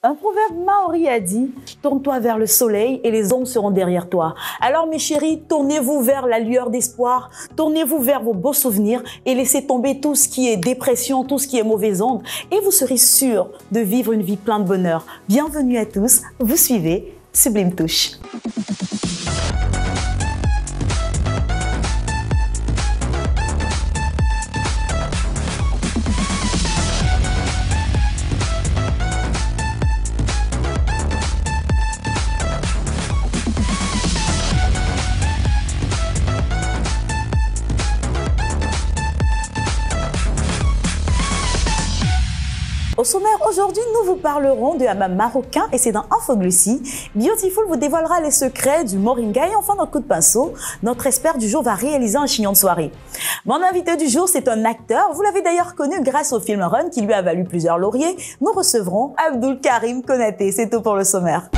Un proverbe maori a dit « Tourne-toi vers le soleil et les ombres seront derrière toi ». Alors mes chéris, tournez-vous vers la lueur d'espoir, tournez-vous vers vos beaux souvenirs et laissez tomber tout ce qui est dépression, tout ce qui est mauvaise onde et vous serez sûr de vivre une vie pleine de bonheur. Bienvenue à tous, vous suivez Sublime Touche. Au sommaire, aujourd'hui, nous vous parlerons de hammam marocain et c'est dans Infoglucie. Beautiful vous dévoilera les secrets du moringa et enfin notre coup de pinceau. Notre expert du jour va réaliser un chignon de soirée. Mon invité du jour, c'est un acteur. Vous l'avez d'ailleurs connu grâce au film Run qui lui a valu plusieurs lauriers. Nous recevrons Abdul Karim Konaté. C'est tout pour le sommaire.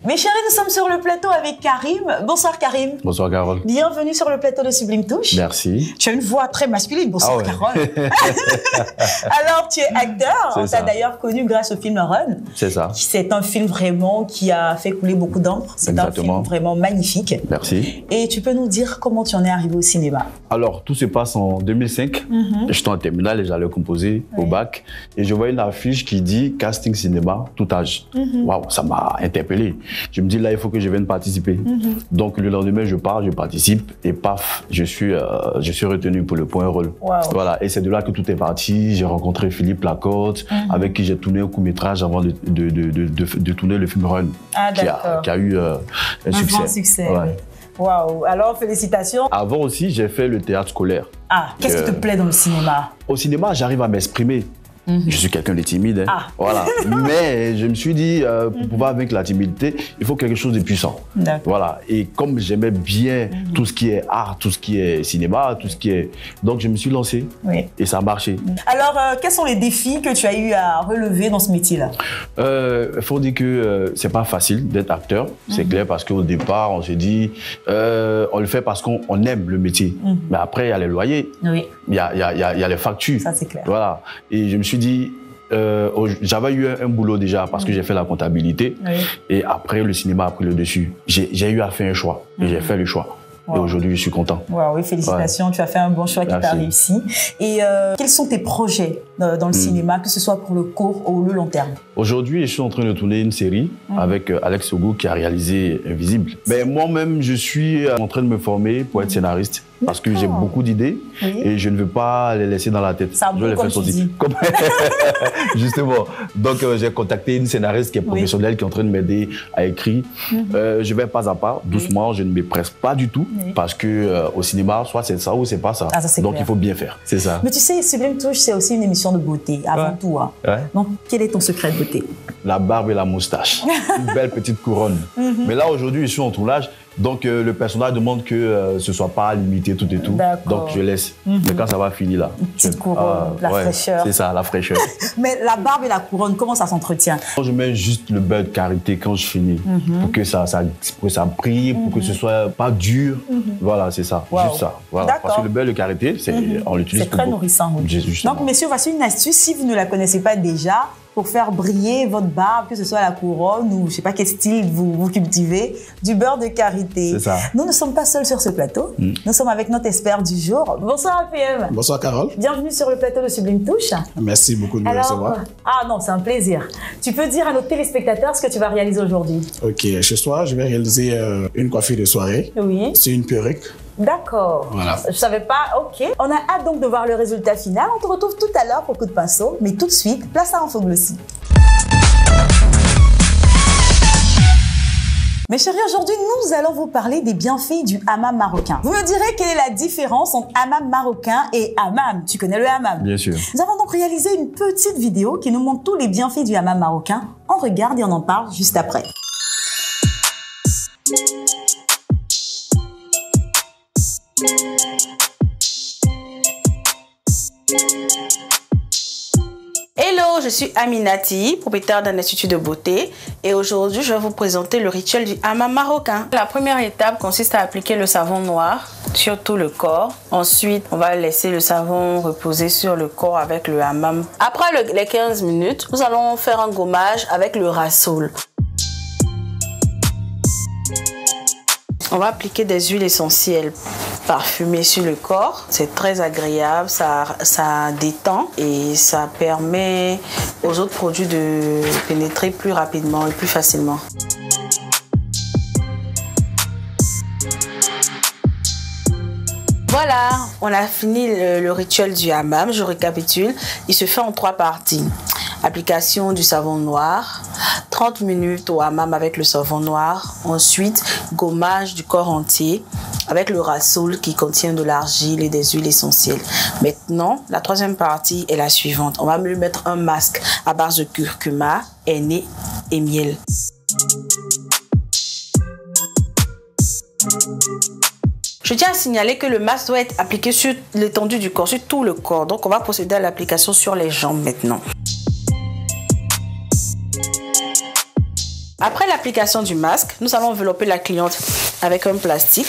Mes chéris, nous sommes sur le plateau avec Karim. Bonsoir Karim. Bonsoir Carole. Bienvenue sur le plateau de Sublime Touche. Merci. Tu as une voix très masculine. Bonsoir ouais. Carole. Alors tu es acteur. On t'a d'ailleurs connu grâce au film Run. C'est ça. C'est un film vraiment qui a fait couler beaucoup d'encre. C'est un film vraiment magnifique. Merci. Et tu peux nous dire comment tu en es arrivé au cinéma? Alors tout se passe en 2005. J'étais en terminale et j'allais composer au bac. Et je vois une affiche qui dit casting cinéma tout âge. Waouh, ça m'a interpellé. Je me dis là, il faut que je vienne participer. Donc le lendemain, je pars, je participe et paf, je suis retenu pour le point rôle. Wow. Voilà, et c'est de là que tout est parti. J'ai rencontré Philippe Lacoste, avec qui j'ai tourné un court-métrage avant de tourner le film Run, qui a eu un succès. Grand succès. Ouais. Waouh, alors félicitations. Avant aussi, j'ai fait le théâtre scolaire. Ah, qu'est-ce qui te plaît dans le cinéma? Au cinéma, j'arrive à m'exprimer. Je suis quelqu'un de timide, hein. Voilà. Mais je me suis dit, pour pouvoir vaincre la timidité, il faut quelque chose de puissant. Voilà. Et comme j'aimais bien tout ce qui est art, tout ce qui est cinéma, tout ce qui est... Donc je me suis lancé et ça a marché. Alors, quels sont les défis que tu as eu à relever dans ce métier-là? Il faut dire que c'est pas facile d'être acteur, c'est clair, parce qu'au départ, on s'est dit, on le fait parce qu'on aime le métier. Mais après, il y a les loyers, il y a les factures. Ça, c'est clair. Voilà. Et je me suis dit, j'avais eu un boulot déjà parce que j'ai fait la comptabilité et après le cinéma a pris le dessus. J'ai eu à faire un choix et j'ai fait le choix. Et aujourd'hui, je suis content. Oui, félicitations, tu as fait un bon choix qui t'a réussi. Et quels sont tes projets dans le cinéma, que ce soit pour le court ou le long terme? Aujourd'hui, je suis en train de tourner une série avec Alex Ogou qui a réalisé Invisible. Mais moi-même, je suis en train de me former pour être scénariste. Parce que j'ai beaucoup d'idées et je ne veux pas les laisser dans la tête. Ça je veux les faire sortir. Justement. Donc, j'ai contacté une scénariste qui est professionnelle, qui est en train de m'aider à écrire. Je vais pas à pas, doucement, je ne me presse pas du tout. Parce que au cinéma, soit c'est ça ou c'est pas ça. Donc, il faut bien faire. C'est ça. Mais tu sais, Sublime Touche, c'est aussi une émission de beauté, avant tout. Hein. Donc, quel est ton secret de beauté? La barbe et la moustache. Une belle petite couronne. Mais là, aujourd'hui, je suis en tournage. Donc, le personnage demande que ce ne soit pas limité tout et tout. Donc, je laisse. Mais quand ça va finir là. Une petite couronne, la fraîcheur. C'est ça, la fraîcheur. Mais la barbe et la couronne, comment ça s'entretient? Je mets juste le beurre de karité quand je finis. Pour que ça brille, pour que ce soit pas dur. Voilà, c'est ça. Juste ça. Voilà. Parce que le beurre de karité, on l'utilise pour... C'est très nourrissant. Donc, messieurs, voici une astuce. Si vous ne la connaissez pas déjà, pour faire briller votre barbe, que ce soit la couronne ou je ne sais pas quel style vous cultivez, du beurre de karité. C'est ça. Nous ne sommes pas seuls sur ce plateau. Nous sommes avec notre expert du jour. Bonsoir APM. Bonsoir Carole. Bienvenue sur le plateau de Sublime Touche. Merci beaucoup de me recevoir. Ah non, c'est un plaisir. Tu peux dire à nos téléspectateurs ce que tu vas réaliser aujourd'hui? Ok, ce soir, je vais réaliser une coiffure de soirée. Oui. C'est une perruque. D'accord. Voilà. Je savais pas. Ok. On a hâte donc de voir le résultat final. On te retrouve tout à l'heure pour coup de pinceau. Mais tout de suite, place à Infoglucie. Mes chéris, aujourd'hui, nous allons vous parler des bienfaits du hammam marocain. Vous me direz quelle est la différence entre hammam marocain et hammam. Tu connais le hammam? Bien sûr. Nous avons donc réalisé une petite vidéo qui nous montre tous les bienfaits du hammam marocain. On regarde et on en parle juste après. Hello, Bonjour, je suis Aminati, propriétaire d'un institut de beauté et aujourd'hui je vais vous présenter le rituel du hammam marocain. La première étape consiste à appliquer le savon noir sur tout le corps. Ensuite, on va laisser le savon reposer sur le corps avec le hammam. Après les 15 minutes, nous allons faire un gommage avec le rassoul. On va appliquer des huiles essentielles parfumées sur le corps. C'est très agréable, ça détend et ça permet aux autres produits de pénétrer plus rapidement et plus facilement. Voilà, on a fini le rituel du hammam. Je récapitule, il se fait en 3 parties. Application du savon noir, 30 minutes au hammam avec le savon noir. Ensuite, gommage du corps entier avec le rassoul qui contient de l'argile et des huiles essentielles. Maintenant, la 3e partie est la suivante. On va lui mettre un masque à base de curcuma, henné et miel. Je tiens à signaler que le masque doit être appliqué sur l'étendue du corps, sur tout le corps. Donc, on va procéder à l'application sur les jambes maintenant. Après l'application du masque, nous allons envelopper la cliente avec un plastique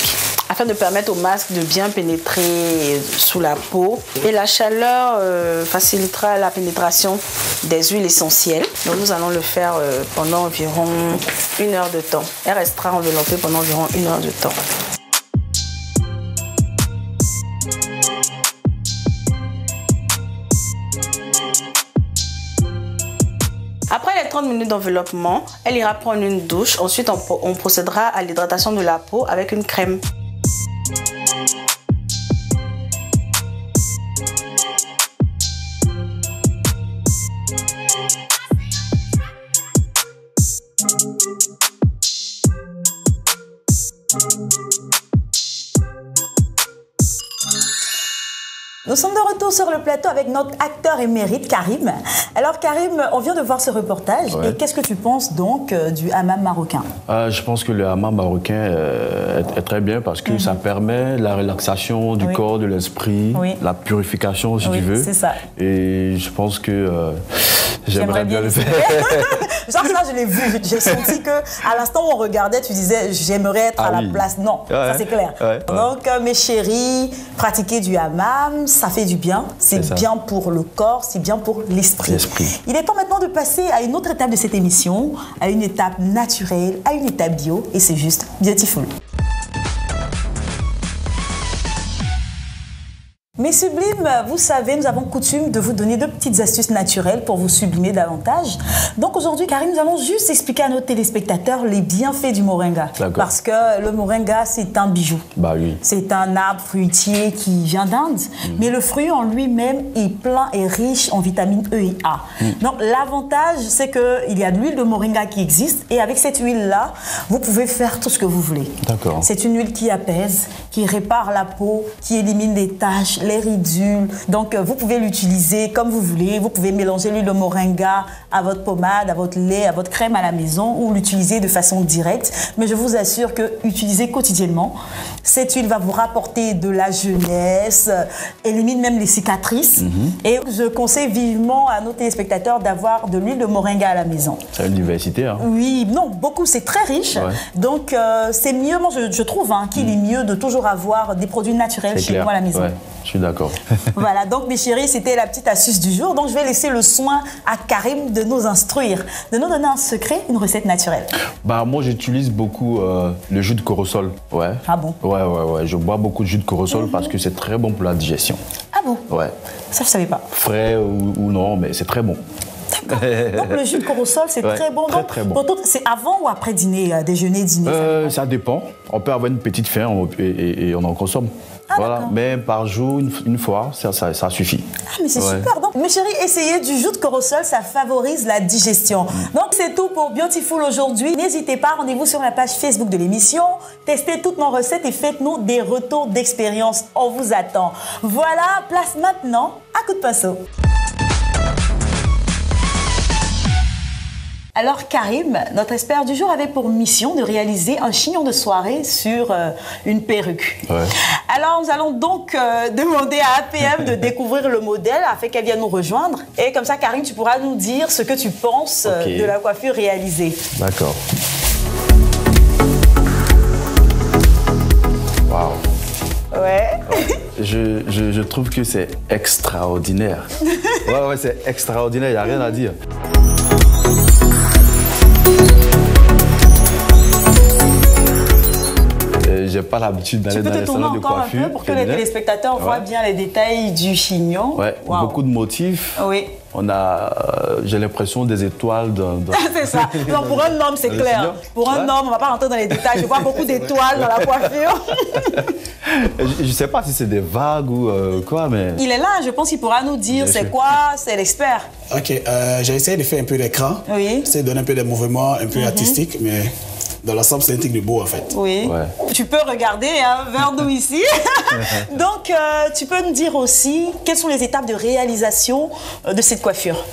afin de permettre au masque de bien pénétrer sous la peau. Et la chaleur facilitera la pénétration des huiles essentielles. Donc nous allons le faire pendant environ 1 heure de temps. Elle restera enveloppée pendant environ 1 heure de temps. Après les 30 minutes d'enveloppement, elle ira prendre une douche. Ensuite, on procédera à l'hydratation de la peau avec une crème. Nous sommes de retour sur le plateau avec notre acteur émérite, Karim. Alors Karim, on vient de voir ce reportage. Ouais. Et qu'est-ce que tu penses donc du hammam marocain? Je pense que le hammam marocain est très bien parce que ça permet la relaxation du corps, de l'esprit, la purification si tu veux. C'est ça. Et je pense que j'aimerais bien le faire. Genre ça, je l'ai vu. J'ai senti qu'à l'instant où on regardait, tu disais j'aimerais être à la place. Non, ça c'est clair. Donc mes chéris, pratiquer du hammam, ça fait du bien. C'est bien pour le corps, c'est bien pour l'esprit. Il est temps maintenant de passer à une autre étape de cette émission, à une étape naturelle, à une étape bio, et c'est juste Beautiful. Mes sublimes, vous savez, nous avons coutume de vous donner 2 petites astuces naturelles pour vous sublimer davantage. Donc aujourd'hui, Karim, nous allons juste expliquer à nos téléspectateurs les bienfaits du moringa. Parce que le moringa, c'est un bijou. Bah oui. C'est un arbre fruitier qui vient d'Inde. Mais le fruit en lui-même est plein et riche en vitamines E et A. Donc l'avantage, c'est qu'il y a de l'huile de moringa qui existe. Et avec cette huile-là, vous pouvez faire tout ce que vous voulez. D'accord. C'est une huile qui apaise, qui répare la peau, qui élimine les taches, les ridules. Donc vous pouvez l'utiliser comme vous voulez. Vous pouvez mélanger l'huile de moringa à votre pommade, à votre lait, à votre crème à la maison ou l'utiliser de façon directe. Mais je vous assure que utiliser quotidiennement, cette huile va vous rapporter de la jeunesse, élimine même les cicatrices. Et je conseille vivement à nos téléspectateurs d'avoir de l'huile de moringa à la maison. C'est une diversité. Hein. Oui, non, beaucoup, c'est très riche. Donc c'est mieux, moi je trouve qu'il est mieux de toujours avoir des produits naturels chez moi à la maison. Je suis d'accord. Voilà, donc mes chéris, c'était la petite astuce du jour. Donc je vais laisser le soin à Karim de nous instruire, de nous donner un secret, une recette naturelle. Bah moi j'utilise beaucoup le jus de corossol. Ouais. Ah bon? Ouais. Je bois beaucoup de jus de corossol parce que c'est très bon pour la digestion. Ah bon? Ouais. Ça je savais pas. Frais ou non, mais c'est très bon. Donc le jus de corossol, c'est très bon. Très bon. C'est avant ou après dîner, déjeuner, dîner? Ça dépend. On peut avoir une petite faim et on en consomme. Voilà, mais par jour, une fois, ça suffit. Ah, mais c'est super. Donc, mes chéris, essayez du jus de corossol, ça favorise la digestion. Donc, c'est tout pour Beautiful aujourd'hui. N'hésitez pas, rendez-vous sur la page Facebook de l'émission. Testez toutes nos recettes et faites-nous des retours d'expérience. On vous attend. Voilà, place maintenant à coup de pinceau. Alors Karim, notre expert du jour avait pour mission de réaliser un chignon de soirée sur une perruque. Ouais. Alors nous allons donc demander à APM de découvrir le modèle afin qu'elle vienne nous rejoindre. Et comme ça, Karim, tu pourras nous dire ce que tu penses de la coiffure réalisée. D'accord. Waouh. Ouais. Je trouve que c'est extraordinaire. Ouais, c'est extraordinaire, il n'y a rien à dire. J'ai pas l'habitude d'aller dans les salons de coiffure. Un peu pour que les téléspectateurs voient bien les détails du chignon. Ouais, beaucoup de motifs. Oui. On a, j'ai l'impression, des étoiles dans... C'est ça. Non, pour un homme, c'est clair. Pour un homme, on ne va pas rentrer dans les détails. Je vois beaucoup d'étoiles dans la coiffure. Je ne sais pas si c'est des vagues ou quoi, mais... Il est là, je pense qu'il pourra nous dire c'est quoi, c'est l'expert. Ok, j'ai essayé de faire un peu d'écran. Oui. C'est de donner un peu de mouvements un peu artistiques, mais... Dans l'ensemble, c'est un truc de beau, en fait. Oui. Ouais. Tu peux regarder vers nous ici. Donc, tu peux nous dire aussi quelles sont les étapes de réalisation de cette coiffure?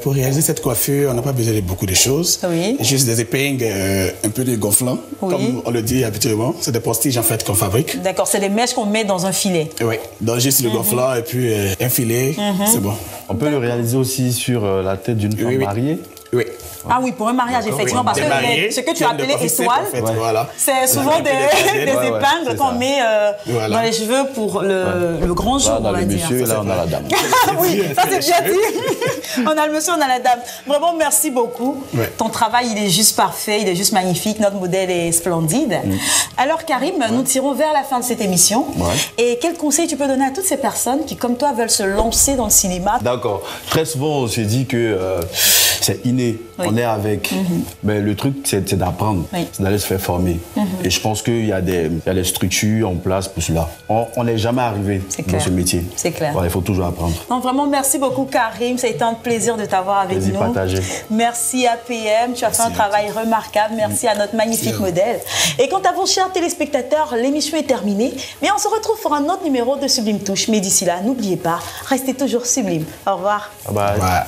Pour réaliser cette coiffure, on n'a pas besoin de beaucoup de choses. Oui. Juste des épingles, un peu de gonflant, comme on le dit habituellement. C'est des postiches, en fait, qu'on fabrique. D'accord, c'est des mèches qu'on met dans un filet. Oui, donc juste le gonflant et puis un filet, c'est bon. On peut le réaliser aussi sur la tête d'une femme mariée? Oui. Ah oui, pour un mariage, effectivement, parce que ce que tu as appelé étoile, en fait, voilà. c'est souvent des épingles qu'on met dans les cheveux pour le grand jour, on va dire. Dans le monsieur, là, on a la dame. Oui, ça c'est bien dit. On a le monsieur, on a la dame. Vraiment, merci beaucoup. Ouais. Ton travail, il est juste parfait, il est juste magnifique. Notre modèle est splendide. Alors, Karim, nous tirons vers la fin de cette émission. Et quel conseil tu peux donner à toutes ces personnes qui, comme toi, veulent se lancer dans le cinéma? D'accord. Très souvent, on se dit que c'est inné. On est avec. Mais le truc, c'est d'apprendre. C'est d'aller se faire former. Et je pense qu'il y a des structures en place pour cela. On n'est jamais arrivé dans ce métier. C'est clair. Voilà, il faut toujours apprendre. Donc, vraiment, merci beaucoup, Karim. Ça a été un plaisir de t'avoir avec nous. Partagé. Merci à PM. Tu as fait un travail remarquable. Merci à notre magnifique modèle. Et quant à vous, chers téléspectateurs, l'émission est terminée. Mais on se retrouve pour un autre numéro de Sublime Touche. Mais d'ici là, n'oubliez pas, restez toujours sublime. Au revoir. Bye bye.